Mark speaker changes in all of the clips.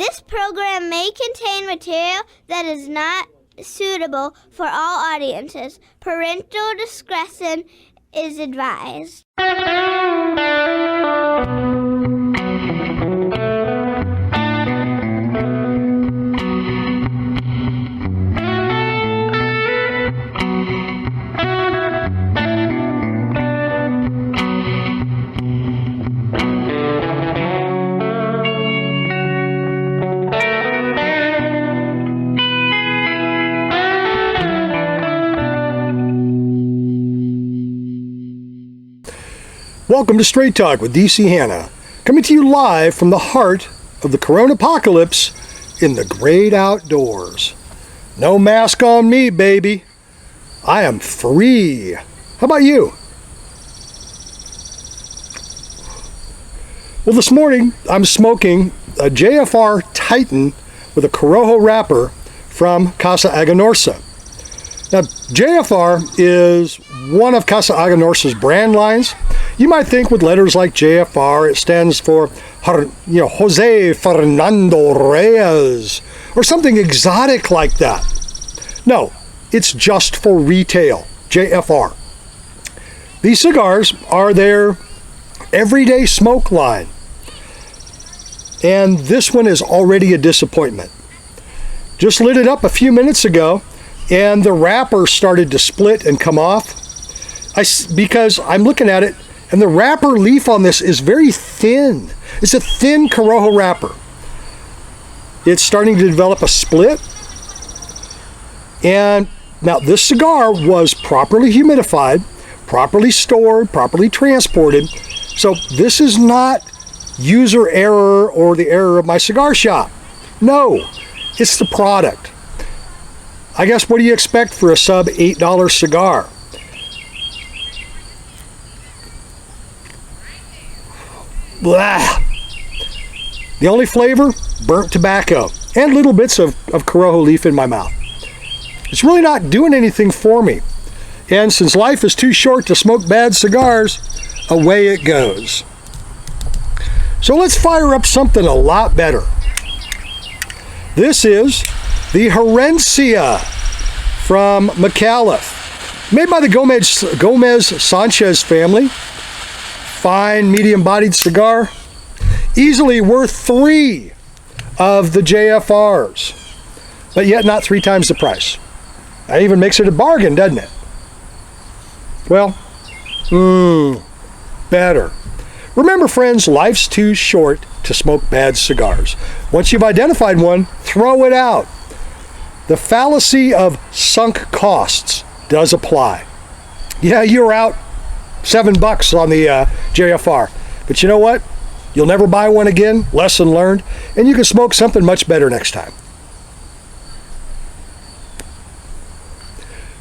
Speaker 1: This program may contain material that is not suitable for all audiences. Parental discretion is advised.
Speaker 2: Welcome to Straight Talk with DC Hanna, coming to you live from the heart of the Corona apocalypse in the great outdoors. No mask on me, baby. I am free. How about you? Well, this morning I'm smoking a JFR Titan with a Corojo wrapper from Casa Aganorsa. Now, JFR is one of Casa Aganorsa's brand lines. You might think with letters like JFR, it stands for Jose Fernando Reyes, or something exotic like that. No, it's just for retail, JFR. These cigars are their everyday smoke line. And this one is already a disappointment. Just lit it up a few minutes ago, and the wrapper started to split and come off. Because I'm looking at it, and the wrapper leaf on this is very thin. It's a thin Corojo wrapper. It's starting to develop a split. And now this cigar was properly humidified, properly stored, properly transported. So this is not user error or the error of my cigar shop. No, it's the product. I guess what do you expect for a sub $8 cigar? Blah. The only flavor, burnt tobacco and little bits of Corojo leaf in my mouth. It's really not doing anything for me. And since life is too short to smoke bad cigars, away it goes. So let's fire up something a lot better. This is the Herencia from McAuliffe, made by the Gomez Sanchez family. Fine, medium-bodied cigar, easily worth 3 of the JFRs, but yet not 3 times the price. That even makes it a bargain, doesn't it? Well, better. Remember, friends, life's too short to smoke bad cigars. Once you've identified one, throw it out. The fallacy of sunk costs does apply. Yeah, you're out $7 on the JFR. But you know what? You'll never buy one again. Lesson learned. And you can smoke something much better next time.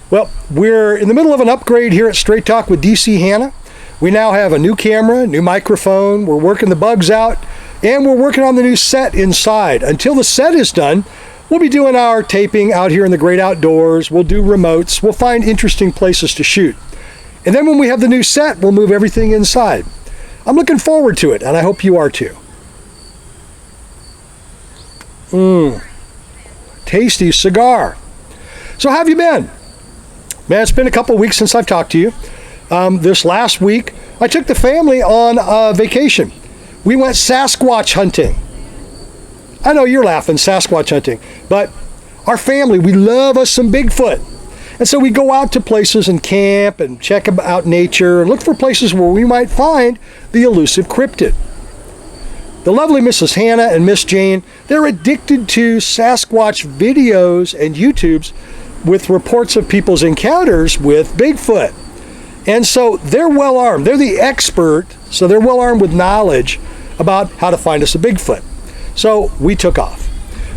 Speaker 2: Well, we're in the middle of an upgrade here at Straight Talk with DC Hanna. We now have a new camera, new microphone. We're working the bugs out. And we're working on the new set inside. Until the set is done, we'll be doing our taping out here in the great outdoors. We'll do remotes. We'll find interesting places to shoot. And then when we have the new set, we'll move everything inside. I'm looking forward to it, and I hope you are too. Tasty cigar. So how have you been? Man, it's been a couple of weeks since I've talked to you. This last week, I took the family on a vacation. We went Sasquatch hunting. I know you're laughing, Sasquatch hunting, but our family, we love us some Bigfoot. And so we go out to places and camp and check out nature and look for places where we might find the elusive cryptid. The lovely Mrs. Hannah and Miss Jane, they're addicted to Sasquatch videos and YouTubes with reports of people's encounters with Bigfoot. And so they're well armed. They're the expert, so they're well armed with knowledge about how to find us a Bigfoot. So we took off.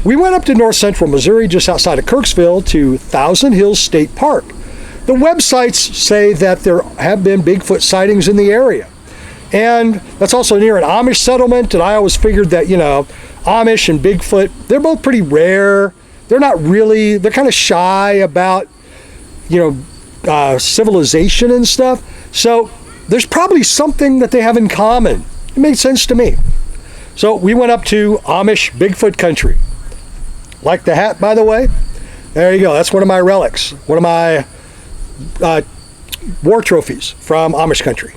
Speaker 2: We went up to north central Missouri, just outside of Kirksville, to Thousand Hills State Park. The websites say that there have been Bigfoot sightings in the area. And that's also near an Amish settlement, and I always figured that, Amish and Bigfoot, they're both pretty rare. They're kind of shy about, civilization and stuff. So there's probably something that they have in common. It made sense to me. So we went up to Amish Bigfoot country. Like the hat, by the way? There you go. That's one of my relics. One of my war trophies from Amish country.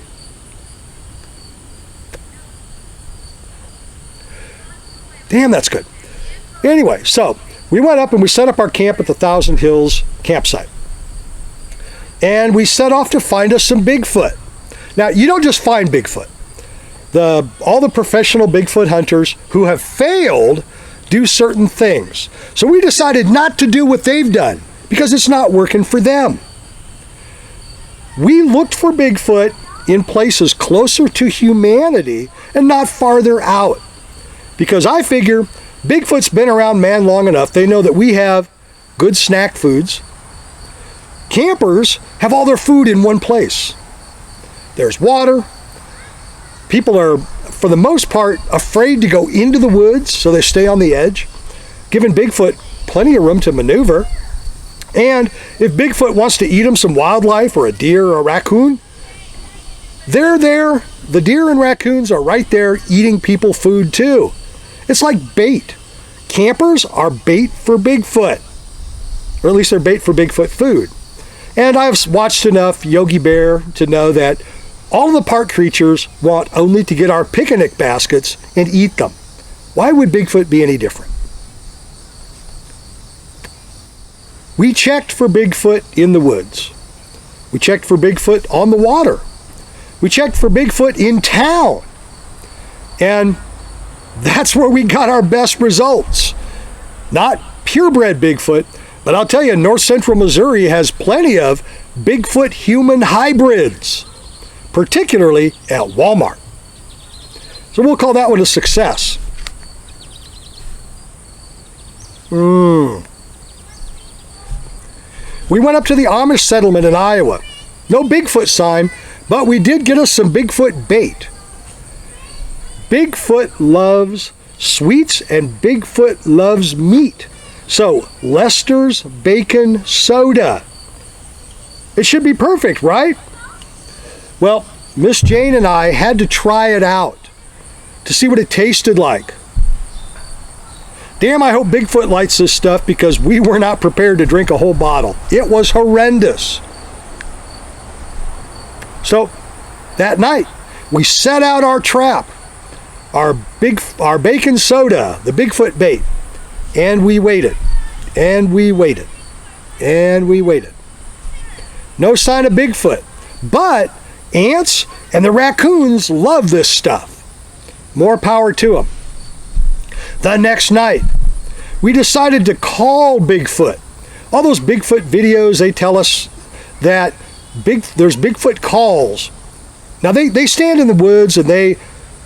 Speaker 2: Damn, that's good. Anyway, so we went up and we set up our camp at the Thousand Hills campsite. And we set off to find us some Bigfoot. Now, you don't just find Bigfoot. All the professional Bigfoot hunters who have failed do certain things. So we decided not to do what they've done because it's not working for them. We looked for Bigfoot in places closer to humanity and not farther out. Because I figure Bigfoot's been around man long enough. They know that we have good snack foods. Campers have all their food in one place. There's water. People are, for the most part, afraid to go into the woods, so they stay on the edge, giving Bigfoot plenty of room to maneuver. And if Bigfoot wants to eat them some wildlife or a deer or a raccoon, they're there. The deer and raccoons are right there eating people food too. It's like bait. Campers are bait for Bigfoot, or at least they're bait for Bigfoot food. And I've watched enough Yogi Bear to know that all of the park creatures want only to get our picnic baskets and eat them. Why would Bigfoot be any different? We checked for Bigfoot in the woods. We checked for Bigfoot on the water. We checked for Bigfoot in town. And that's where we got our best results. Not purebred Bigfoot, but I'll tell you, north central Missouri has plenty of Bigfoot human hybrids, particularly at Walmart. So we'll call that one a success. We went up to the Amish settlement in Iowa. No Bigfoot sign, but we did get us some Bigfoot bait. Bigfoot loves sweets and Bigfoot loves meat. So, Lester's Bacon Soda. It should be perfect, right? Well, Miss Jane and I had to try it out to see what it tasted like. Damn, I hope Bigfoot likes this stuff because we were not prepared to drink a whole bottle. It was horrendous. So, that night, we set out our trap, our bacon soda, the Bigfoot bait, and we waited, and we waited, and we waited. No sign of Bigfoot, but ants and the raccoons love this stuff. More power to them. The next night, we decided to call Bigfoot. All those Bigfoot videos, they tell us that there's Bigfoot calls. Now, they stand in the woods and they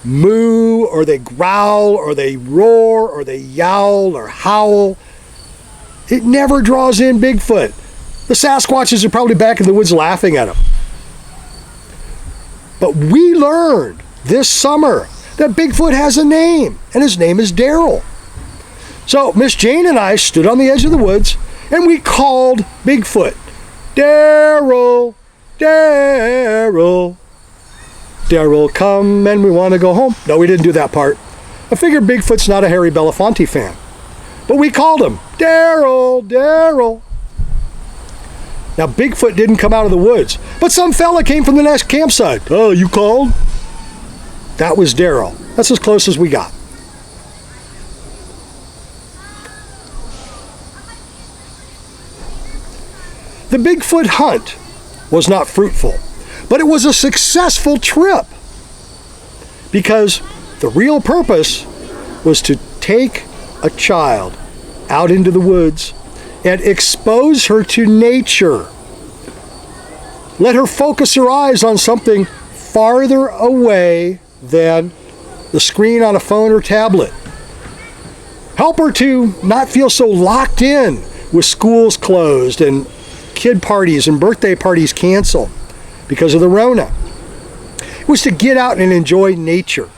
Speaker 2: moo, or they growl, or they roar, or they yowl, or howl. It never draws in Bigfoot. The Sasquatches are probably back in the woods laughing at them. But we learned this summer that Bigfoot has a name, and his name is Daryl. So Miss Jane and I stood on the edge of the woods, and we called Bigfoot. Daryl, Daryl, Daryl, come, and we want to go home. No, we didn't do that part. I figured Bigfoot's not a Harry Belafonte fan. But we called him, Daryl, Daryl. Now, Bigfoot didn't come out of the woods, but some fella came from the next campsite. Oh, you called? That was Daryl. That's as close as we got. The Bigfoot hunt was not fruitful, but it was a successful trip because the real purpose was to take a child out into the woods and expose her to nature. Let her focus her eyes on something farther away than the screen on a phone or tablet. Help her to not feel so locked in with schools closed and kid parties and birthday parties canceled because of the Rona. It was to get out and enjoy nature.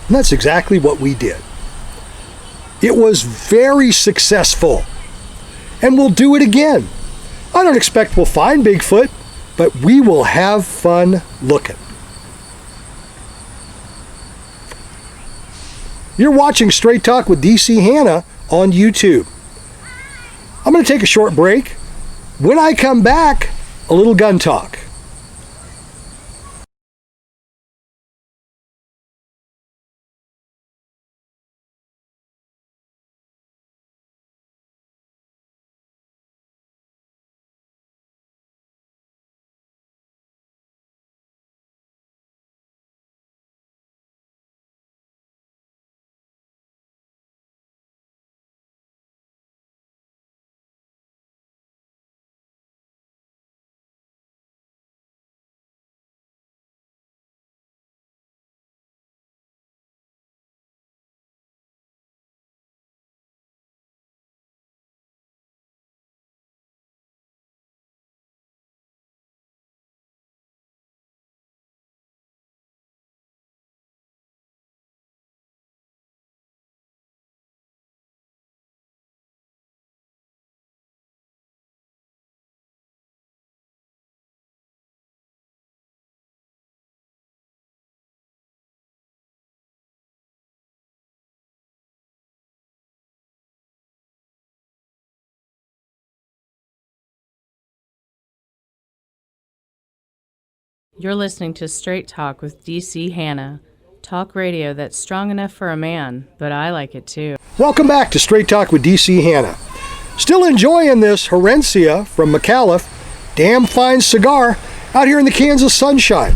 Speaker 2: And that's exactly what we did. It was very successful. And we'll do it again. I don't expect we'll find Bigfoot, but we will have fun looking. You're watching Straight Talk with DC Hanna on YouTube. I'm going to take a short break. When I come back, a little gun talk.
Speaker 3: You're listening to Straight Talk with DC Hanna. Talk radio that's strong enough for a man, but I like it too.
Speaker 2: Welcome back to Straight Talk with DC Hanna. Still enjoying this Herencia from McAuliffe, damn fine cigar, out here in the Kansas sunshine.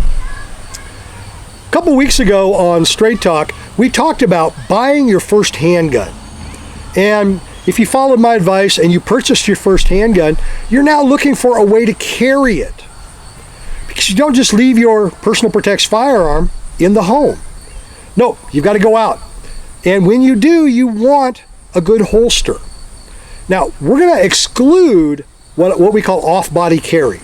Speaker 2: A couple weeks ago on Straight Talk, we talked about buying your first handgun. And if you followed my advice and you purchased your first handgun, you're now looking for a way to carry it. Because you don't just leave your personal protects firearm in the home. No, you've got to go out. And when you do, you want a good holster. Now, we're going to exclude what we call off-body carry.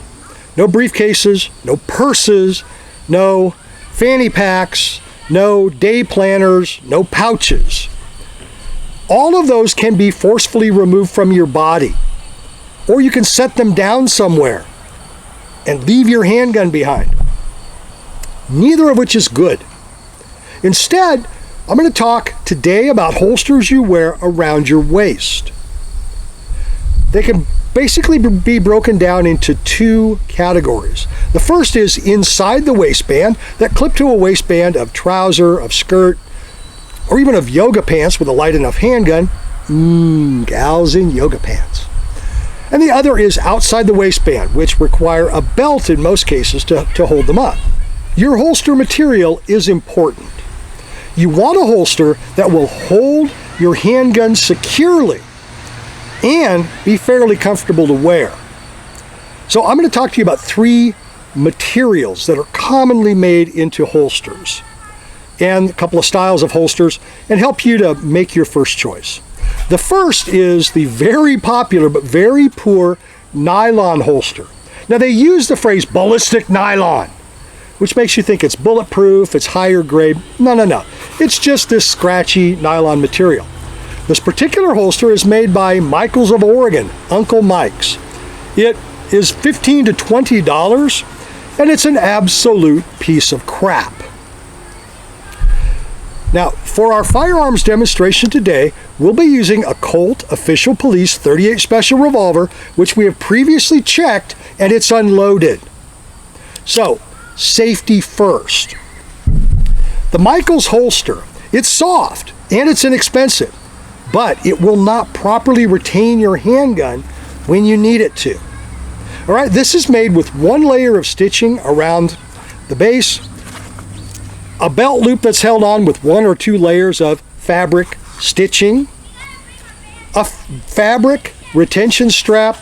Speaker 2: No briefcases, no purses, no fanny packs, no day planners, no pouches. All of those can be forcefully removed from your body. Or you can set them down somewhere and leave your handgun behind. Neither of which is good. Instead, I'm going to talk today about holsters you wear around your waist. They can basically be broken down into two categories. The first is inside the waistband, that clip to a waistband of trouser, of skirt, or even of yoga pants with a light enough handgun. Gals in yoga pants. And the other is outside the waistband, which require a belt in most cases to hold them up. Your holster material is important. You want a holster that will hold your handgun securely and be fairly comfortable to wear. So I'm going to talk to you about three materials that are commonly made into holsters and a couple of styles of holsters and help you to make your first choice. The first is the very popular but very poor nylon holster. Now they use the phrase ballistic nylon, which makes you think it's bulletproof, it's higher grade. No. It's just this scratchy nylon material. This particular holster is made by Michaels of Oregon, Uncle Mike's. It is $15 to $20, and it's an absolute piece of crap. Now, for our firearms demonstration today, we'll be using a Colt Official Police 38 Special Revolver, which we have previously checked, and it's unloaded. So, safety first. The Michaels holster, it's soft and it's inexpensive, but it will not properly retain your handgun when you need it to. All right, this is made with one layer of stitching around the base, a belt loop that's held on with one or two layers of fabric stitching, a fabric retention strap,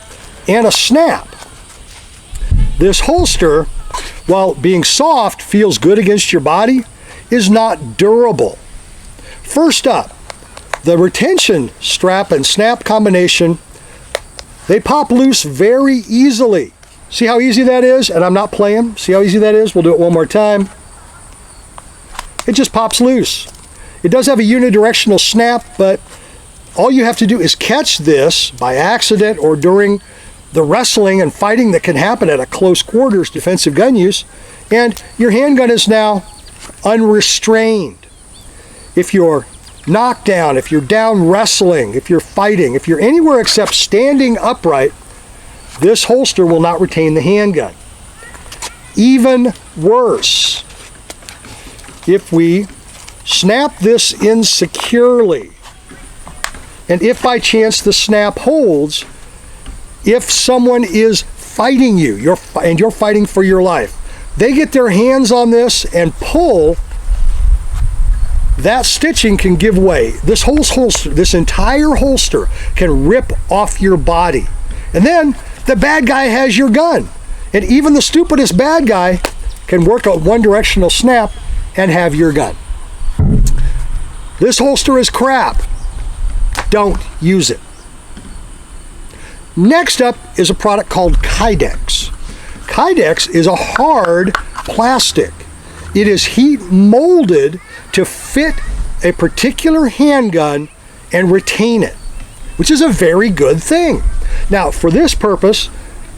Speaker 2: and a snap. This holster, while being soft, feels good against your body, is not durable. First up, the retention strap and snap combination, they pop loose very easily. See how easy that is? And I'm not playing. See how easy that is? We'll do it one more time. It just pops loose. It does have a unidirectional snap, but all you have to do is catch this by accident or during the wrestling and fighting that can happen at a close quarters defensive gun use, and your handgun is now unrestrained. If you're knockdown, if you're down wrestling, if you're fighting, if you're anywhere except standing upright, this holster will not retain the handgun. Even worse, if we snap this in securely, and if by chance the snap holds, if someone is fighting you, and you're fighting for your life, they get their hands on this and pull, that stitching can give way. This whole holster, this entire holster can rip off your body. And then the bad guy has your gun. And even the stupidest bad guy can work a one-directional snap and have your gun. This holster is crap. Don't use it. Next up is a product called Kydex. Kydex is a hard plastic. It is heat molded to fit a particular handgun and retain it, which is a very good thing. Now, for this purpose,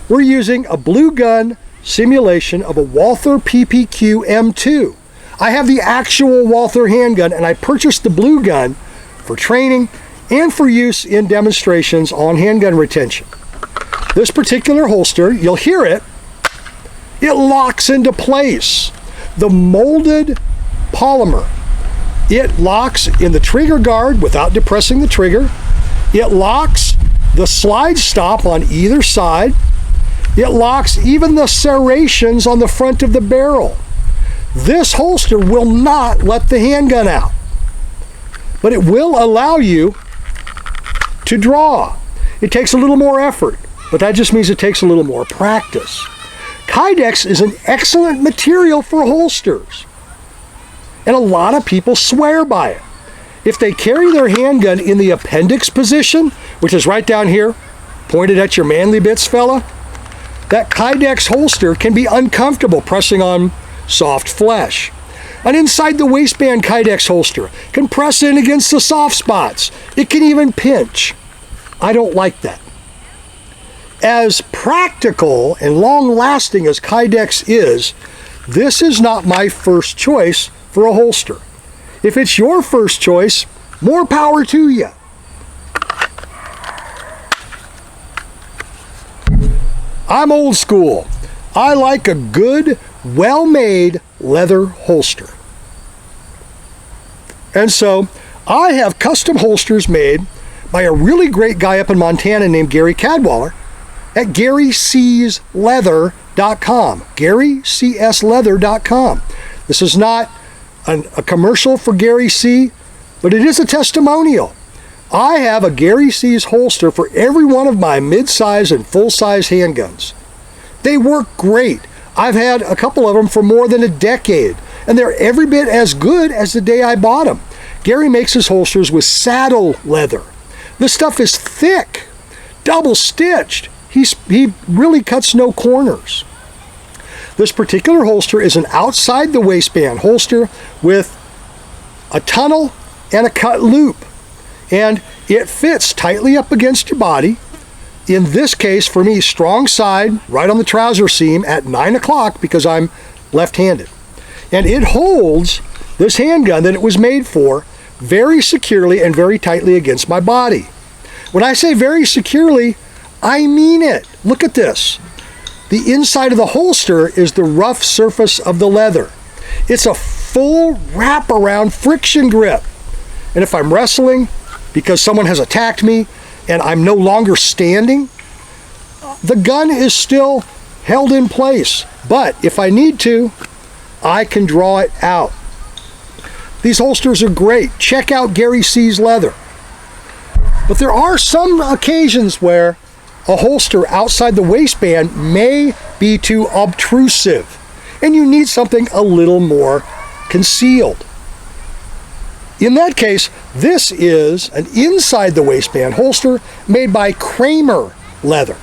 Speaker 2: we're using a blue gun simulation of a Walther PPQ M2. I have the actual Walther handgun, and I purchased the blue gun for training and for use in demonstrations on handgun retention. This particular holster, you'll hear it, it locks into place. The molded polymer, it locks in the trigger guard without depressing the trigger. It locks the slide stop on either side. It locks even the serrations on the front of the barrel. This holster will not let the handgun out, but it will allow you to draw. It takes a little more effort, but that just means it takes a little more practice. Kydex is an excellent material for holsters, and a lot of people swear by it. If they carry their handgun in the appendix position, which is right down here, pointed at your manly bits, fella, that Kydex holster can be uncomfortable pressing on soft flesh. An inside the waistband Kydex holster can press in against the soft spots. It can even pinch. I don't like that. As practical and long-lasting as Kydex is, this is not my first choice for a holster. If it's your first choice, more power to you. I'm old school. I like a good, well-made leather holster. And so I have custom holsters made by a really great guy up in Montana named Gary Cadwaller at GaryCSleather.com. GaryCSleather.com. This is not a commercial for Gary C., but it is a testimonial. I have a Gary C's holster for every one of my mid-size and full-size handguns. They work great. I've had a couple of them for more than a decade, and they're every bit as good as the day I bought them. Gary makes his holsters with saddle leather. This stuff is thick, double-stitched. He really cuts no corners. This particular holster is an outside the waistband holster with a tunnel and a cut loop, and it fits tightly up against your body. In this case, for me, strong side, right on the trouser seam at 9 o'clock because I'm left-handed. And it holds this handgun that it was made for very securely and very tightly against my body. When I say very securely, I mean it. Look at this. The inside of the holster is the rough surface of the leather. It's a full wraparound friction grip. And if I'm wrestling because someone has attacked me and I'm no longer standing, the gun is still held in place. But if I need to, I can draw it out. These holsters are great. Check out Gary C's Leather. But there are some occasions where a holster outside the waistband may be too obtrusive, and you need something a little more concealed. In that case, this is an inside the waistband holster made by Kramer Leather.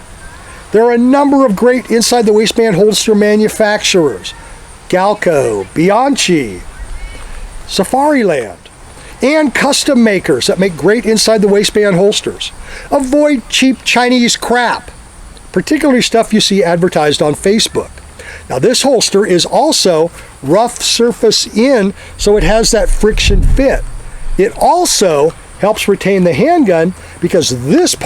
Speaker 2: There are a number of great inside the waistband holster manufacturers: Galco, Bianchi, Safariland, and custom makers that make great inside the waistband holsters. Avoid cheap Chinese crap, particularly stuff you see advertised on Facebook. Now, this holster is also rough surface in, so it has that friction fit. It also helps retain the handgun because this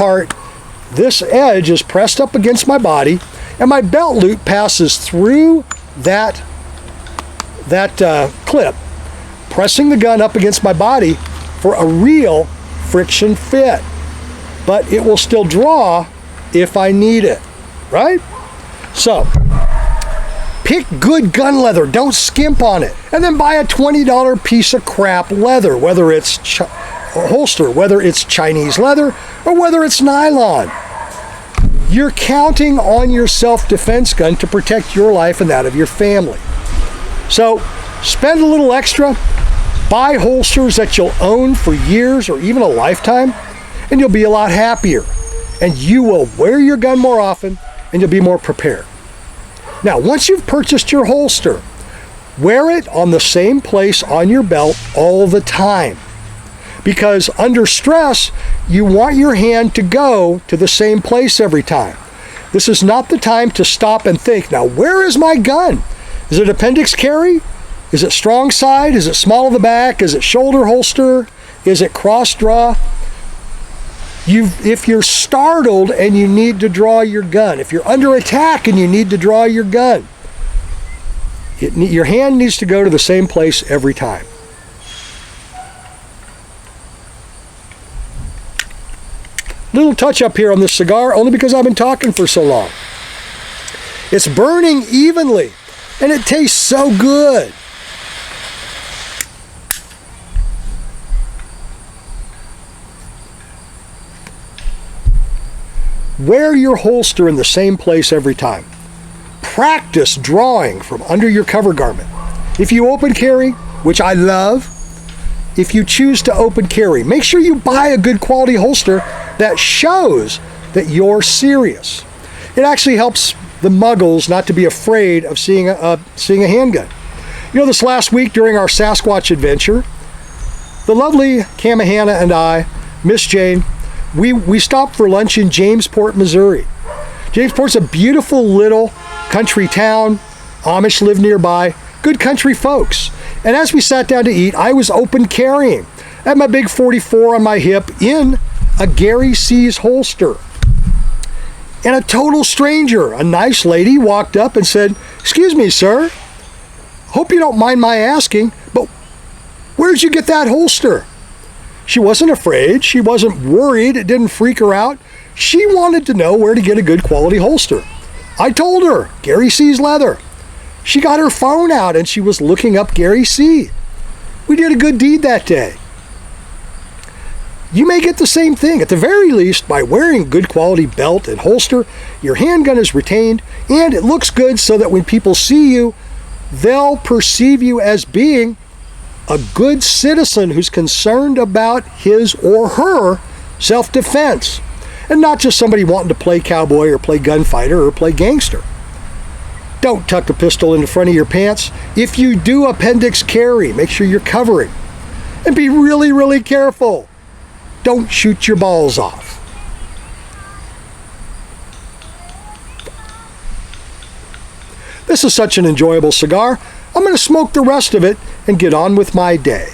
Speaker 2: edge is pressed up against my body, and my belt loop passes through that clip, pressing the gun up against my body for a real friction fit. But it will still draw if I need it, right? So, pick good gun leather. Don't skimp on it. And then buy a $20 piece of crap leather, whether it's holster, whether it's Chinese leather, or whether it's nylon. You're counting on your self-defense gun to protect your life and that of your family. So, spend a little extra, buy holsters that you'll own for years or even a lifetime, and you'll be a lot happier. And you will wear your gun more often, and you'll be more prepared. Now, once you've purchased your holster, wear it on the same place on your belt all the time. Because under stress, you want your hand to go to the same place every time. This is not the time to stop and think, now where is my gun? Is it appendix carry? Is it strong side? Is it small of the back? Is it shoulder holster? Is it cross draw? If you're startled and you need to draw your gun, if you're under attack and you need to draw your gun, your hand needs to go to the same place every time. Little touch up here on this cigar, only because I've been talking for so long. It's burning evenly, and it tastes so good. Wear your holster in the same place every time. Practice drawing from under your cover garment. If you open carry, which I love, if you choose to open carry, make sure you buy a good quality holster that shows that you're serious. It actually helps the muggles not to be afraid of seeing a handgun. You know, this last week during our Sasquatch adventure, the lovely Kamahana and I, Miss Jane, we stopped for lunch in Jamesport, Missouri. Jamesport's a beautiful little country town. Amish live nearby. Good country folks. And as we sat down to eat, I was open carrying. I had my big 44 on my hip in a Gary C's holster. And a total stranger, a nice lady, walked up and said, "Excuse me, sir. Hope you don't mind my asking, but where'd you get that holster?" She wasn't afraid. She wasn't worried. It didn't freak her out. She wanted to know where to get a good quality holster. I told her, Gary C's leather. She got her phone out and she was looking up Gary C. We did a good deed that day. You may get the same thing. At the very least, by wearing good quality belt and holster, your handgun is retained and it looks good so that when people see you, they'll perceive you as being a good citizen who's concerned about his or her self-defense, and not just somebody wanting to play cowboy or play gunfighter or play gangster. Don't tuck a pistol in the front of your pants. If you do appendix carry, make sure you're covering. And be really, really careful. Don't shoot your balls off. This is such an enjoyable cigar. I'm going to smoke the rest of it and get on with my day.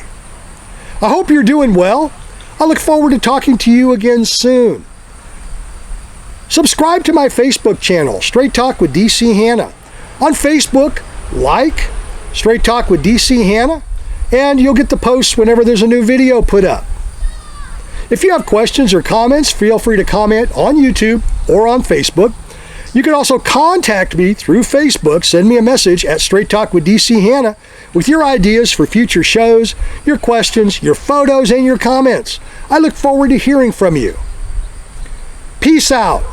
Speaker 2: I hope you're doing well. I look forward to talking to you again soon. Subscribe to my Facebook channel, Straight Talk with DC Hannah. On Facebook, like Straight Talk with DC Hannah, and you'll get the posts whenever there's a new video put up. If you have questions or comments, feel free to comment on YouTube or on Facebook. You can also contact me through Facebook. Send me a message at Straight Talk with DC Hannah with your ideas for future shows, your questions, your photos, and your comments. I look forward to hearing from you. Peace out.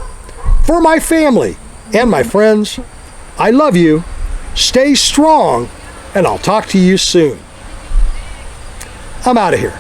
Speaker 2: For my family and my friends, I love you. Stay strong, and I'll talk to you soon. I'm out of here.